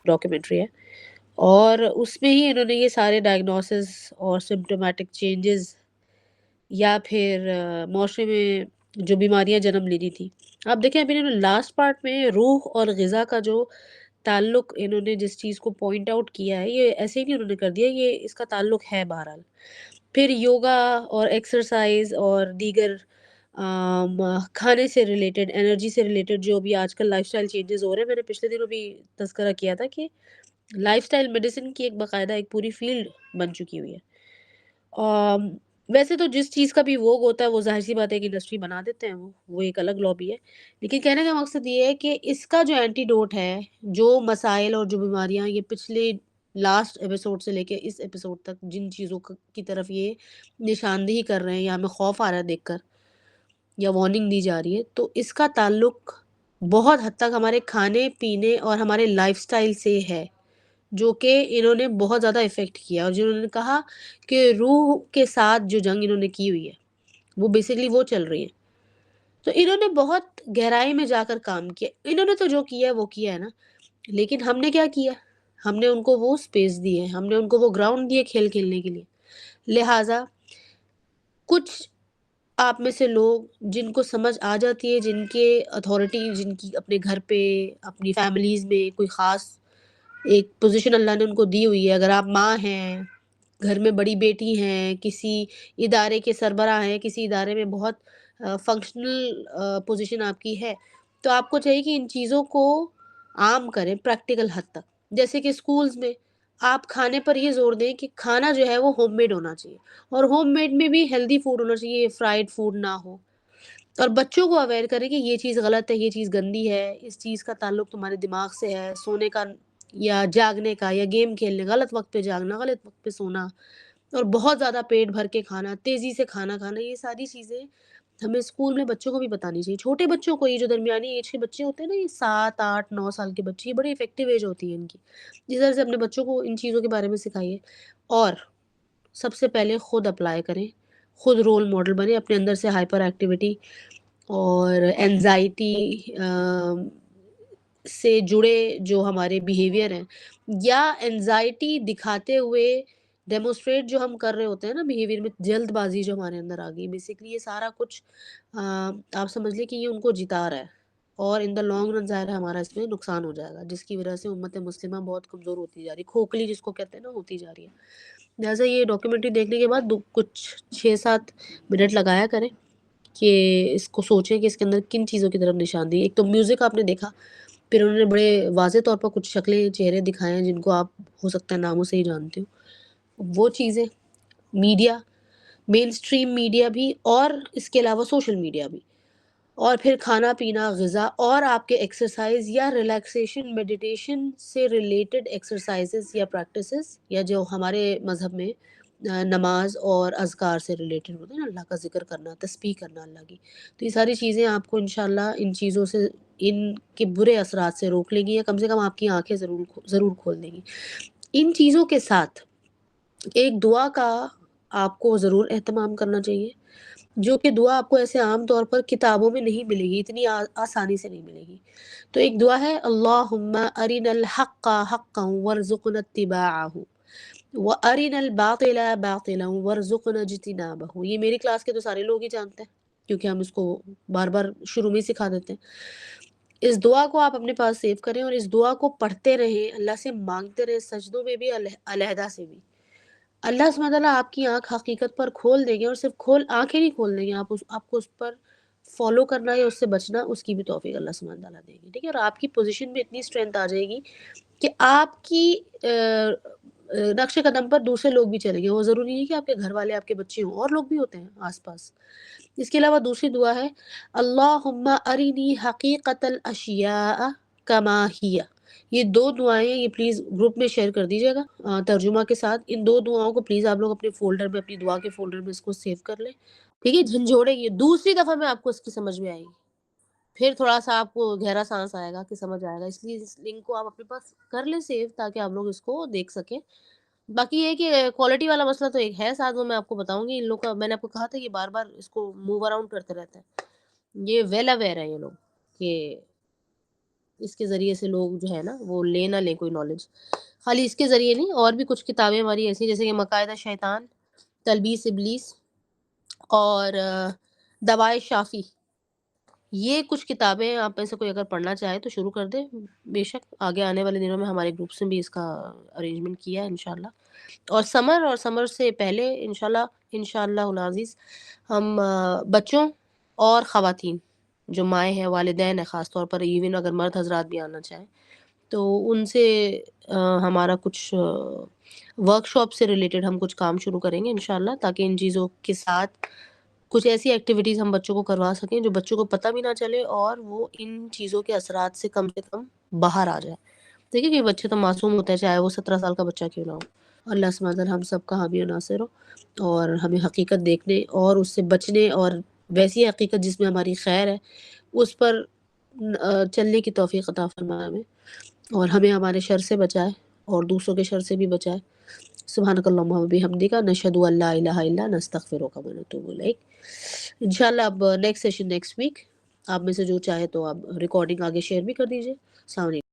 Documentary ہے، اور اس میں ہی انہوں نے یہ سارے ڈائگنوسس اور سمپٹومیٹک چینجز یا پھر معاشرے میں جو بیماریاں جنم لینی تھی. آپ دیکھیں ابھی انہوں نے لاسٹ پارٹ میں روح اور غذا کا جو تعلق انہوں نے جس چیز کو پوائنٹ آؤٹ کیا ہے، یہ ایسے ہی نہیں انہوں نے کر دیا، یہ اس کا تعلق ہے بہرحال. پھر یوگا اور ایکسرسائز اور دیگر کھانے سے ریلیٹڈ، انرجی سے ریلیٹڈ جو بھی آج کل لائف اسٹائل چینجز ہو رہے ہیں. میں نے پچھلے دنوں بھی تذکرہ کیا تھا کہ لائف اسٹائل میڈیسن کی ایک باقاعدہ ایک پوری فیلڈ بن چکی ہوئی ہے. آم، ویسے تو جس چیز کا بھی ووگ ہوتا ہے وہ ظاہر سی بات ہے کہ انڈسٹری بنا دیتے ہیں، وہ ایک الگ لابی ہے. لیکن کہنے کا مقصد یہ ہے کہ اس کا جو اینٹی ڈوٹ ہے، جو مسائل اور جو بیماریاں یہ پچھلے لاسٹ ایپیسوڈ سے لے کے اس ایپیسوڈ تک جن چیزوں کی طرف یہ نشاندہی کر رہے ہیں یا ہمیں خوف آ رہا ہے دیکھ کر یا وارننگ دی جا رہی ہے، تو اس کا تعلق بہت حد تک ہمارے کھانے پینے اور ہمارے لائف سٹائل سے ہے، جو کہ انہوں نے بہت زیادہ افیکٹ کیا. اور جنہوں نے کہا کہ روح کے ساتھ جو جنگ انہوں نے کی ہوئی ہے وہ بیسیکلی وہ چل رہی ہے. تو انہوں نے بہت گہرائی میں جا کر کام کیا. انہوں نے تو جو کیا ہے وہ کیا ہے نا، لیکن ہم نے کیا کیا؟ ہم نے ان کو وہ سپیس دی ہے، ہم نے ان کو وہ گراؤنڈ دیے کھیل کھیلنے کے لیے. لہٰذا کچھ آپ میں سے لوگ جن کو سمجھ آ جاتی ہے، جن کے اتھارٹی، جن کی اپنے گھر پہ اپنی فیملیز میں کوئی خاص ایک پوزیشن اللہ نے ان کو دی ہوئی ہے. اگر آپ ماں ہیں، گھر میں بڑی بیٹی ہیں، کسی ادارے کے سربراہ ہیں، کسی ادارے میں بہت فنکشنل پوزیشن آپ کی ہے، تو آپ کو چاہیے کہ ان چیزوں کو عام کریں پریکٹیکل حد تک. جیسے کہ اسکولز میں آپ کھانے پر یہ زور دیں کہ کھانا جو ہے وہ ہوم میڈ ہونا چاہیے، اور ہوم میڈ میں بھی ہیلدی فوڈ ہونا چاہیے، فرائیڈ فوڈ نہ ہو. اور بچوں کو اویئر کریں کہ یہ چیز غلط ہے، یہ چیز گندی ہے، اس چیز کا تعلق تمہارے دماغ سے ہے، سونے کا یا جاگنے کا یا گیم کھیلنے، غلط وقت پہ جاگنا، غلط وقت پہ سونا، اور بہت زیادہ پیٹ بھر کے کھانا، تیزی سے کھانا کھانا، یہ ساری چیزیں ہمیں اسکول میں بچوں کو بھی بتانی چاہیے. چھوٹے بچوں کو، یہ جو درمیانی ایج کے بچے ہوتے ہیں نا، یہ 7 8 9 سال کے بچے، یہ بڑی افیکٹو ایج ہوتی ہے ان کی. جس طرح سے اپنے بچوں کو ان چیزوں کے بارے میں سکھائیے، اور سب سے پہلے خود اپلائی کریں، خود رول ماڈل بنیں. اپنے اندر سے ہائپر ایکٹیویٹی اور اینزائٹی سے جڑے جو ہمارے بیہیویئر ہیں، یا اینزائٹی دکھاتے ہوئے ڈیمونسٹریٹ جو ہم کر رہے ہوتے ہیں نا بیہیویئر میں، جلد بازی جو ہمارے اندر آ گئی، بیسکلی یہ سارا کچھ آپ سمجھ لیں کہ یہ ان کو جتا رہا ہے، اور ان دا لانگ رن ظاہر ہے ہمارا اس میں نقصان ہو جائے گا، جس کی وجہ سے امت مسلمہ بہت کمزور ہوتی جا رہی ہے، کھوکھلی جس کو کہتے ہیں نا، ہوتی جا رہی ہے. لہٰذا یہ ڈاکیومنٹری دیکھنے کے بعد کچھ 6 7 منٹ لگایا کریں کہ اس کو سوچیں کہ اس کے اندر کن چیزوں کی طرف نشاندہی. ایک تو میوزک آپ نے دیکھا، پھر انہوں نے بڑے واضح طور پر کچھ شکلیں، چہرے دکھائے ہیں جن کو آپ ہو سکتا ہے ناموں سے ہی جانتے ہو. وہ چیزیں، میڈیا، مین سٹریم میڈیا بھی، اور اس کے علاوہ سوشل میڈیا بھی، اور پھر کھانا پینا، غذا، اور آپ کے ایکسرسائز یا ریلیکسیشن میڈیٹیشن سے ریلیٹڈ ایکسرسائزز یا پریکٹسز، یا جو ہمارے مذہب میں نماز اور اذکار سے ریلیٹڈ ہوتے ہیں نا، اللہ کا ذکر کرنا، تسبیح کرنا اللہ کی. تو یہ ساری چیزیں آپ کو انشاءاللہ ان چیزوں سے، ان کے برے اثرات سے روک لیں گی، یا کم سے کم آپ کی آنکھیں ضرور کھول دیں گی. ان چیزوں کے ساتھ ایک دعا کا آپ کو ضرور اہتمام کرنا چاہیے، جو کہ دعا آپ کو ایسے عام طور پر کتابوں میں نہیں ملے گی، اتنی آسانی سے نہیں ملے گی. تو ایک دعا ہے، اللہم ارنا الحق حقا وارزقنا اتباعہ وارنا الباطل باطلا وارزقنا اجتنابہ. یہ میری کلاس کے تو سارے لوگ ہی جانتے ہیں، کیونکہ ہم اس کو بار بار شروع میں سکھا دیتے ہیں. اس دعا کو آپ اپنے پاس سیو کریں، اور اس دعا کو پڑھتے رہیں، اللہ سے مانگتے رہیں، سجدوں میں بھی علیحدہ سے بھی. اللہ سبحانہ تعالیٰ آپ کی آنکھ حقیقت پر کھول دیں گے، اور صرف آنکھیں نہیں کھول دیں گے، آپ کو اس پر فالو کرنا یا اس سے بچنا، اس کی بھی توفیق اللہ سبحانہ تعالیٰ دیں گے. ٹھیک ہے، اور آپ کی پوزیشن میں اتنی اسٹرینتھ آ جائے گی کہ آپ کی نقش قدم پر دوسرے لوگ بھی چلیں گے. وہ ضروری نہیں کہ آپ کے گھر والے، آپ کے بچے ہوں، اور لوگ بھی ہوتے ہیں آس پاس. اس کے علاوہ دوسری دعا ہے، اللہم ارنی حقیقت الاشیاء کما ہی. یہ 2 دعائیں، یہ پلیز گروپ میں شیئر کر دیجیے گا ترجمہ کے ساتھ. ان 2 دعاؤں کو پلیز آپ لوگ اپنے فولڈر میں، اپنی دعا کے فولڈر میں اس کو سیو کر لیں. ٹھیک ہے، جھنجھوڑیں. یہ دوسری دفعہ میں آپ کو اس کی سمجھ میں آئے گی، پھر تھوڑا سا آپ کو گہرا سانس آئے گا کہ سمجھ آئے گا. اس لیے اس لنک کو آپ اپنے پاس کر لیں سیو، تاکہ آپ لوگ اس کو دیکھ سکیں. باقی یہ ہے کہ کوالٹی والا مسئلہ تو ایک ہے ساتھ، وہ میں آپ کو بتاؤں گی. ان لوگ کا میں نے آپ کو کہا تھا، یہ بار بار اس کو موو اراؤنڈ کرتے رہتے ہیں. یہ ویل اویئر ہے یہ لوگ کہ اس کے ذریعے سے لوگ جو ہے نا وہ لے نہ لیں کوئی نالج. خالی اس کے ذریعے نہیں، اور بھی کچھ کتابیں ہماری ایسی جیسے کہ مقاعدہ شیطان، تلبیس ابلیس، اور دوائے شافی. یہ کچھ کتابیں آپ میں سے کوئی اگر پڑھنا چاہے تو شروع کر دے. بے شک آگے آنے والے دنوں میں ہمارے گروپس میں بھی اس کا ارینجمنٹ کیا ہے انشاءاللہ. اور سمر سے پہلے انشاءاللہ العزیز ہم بچوں اور خواتین جو مائیں ہیں، والدین ہیں خاص طور پر، ایون اگر مرد حضرات بھی آنا چاہیں تو ان سے ہمارا کچھ ورک شاپ سے ریلیٹڈ ہم کچھ کام شروع کریں گے انشاءاللہ، تاکہ ان چیزوں کے ساتھ کچھ ایسی ایکٹیویٹیز ہم بچوں کو کروا سکیں جو بچوں کو پتہ بھی نہ چلے اور وہ ان چیزوں کے اثرات سے کم باہر آ جائے. دیکھیں کہ بچے تو معصوم ہوتے ہیں، چاہے وہ 17 سال کا بچہ کیوں نہ ہو. اللہ سبحانہ وتعالی ہم سب کا حامی و ناصر ہو، اور ہمیں حقیقت دیکھنے اور اس سے بچنے، اور ویسی حقیقت جس میں ہماری خیر ہے اس پر چلنے کی توفیق عطا فرمائے ہمیں، اور ہمیں ہمارے شر سے بچائے اور دوسروں کے شر سے بھی بچائے. سبحانک اللہم و بحمدک، نشہد ان لا الہ الا انت، نستغفرک و نتوب الیک. انشاءاللہ اب نیکسٹ سیشن نیکسٹ ویک. آپ میں سے جو چاہے تو آپ ریکارڈنگ آگے شیئر بھی کر دیجئے. السلام علیکم.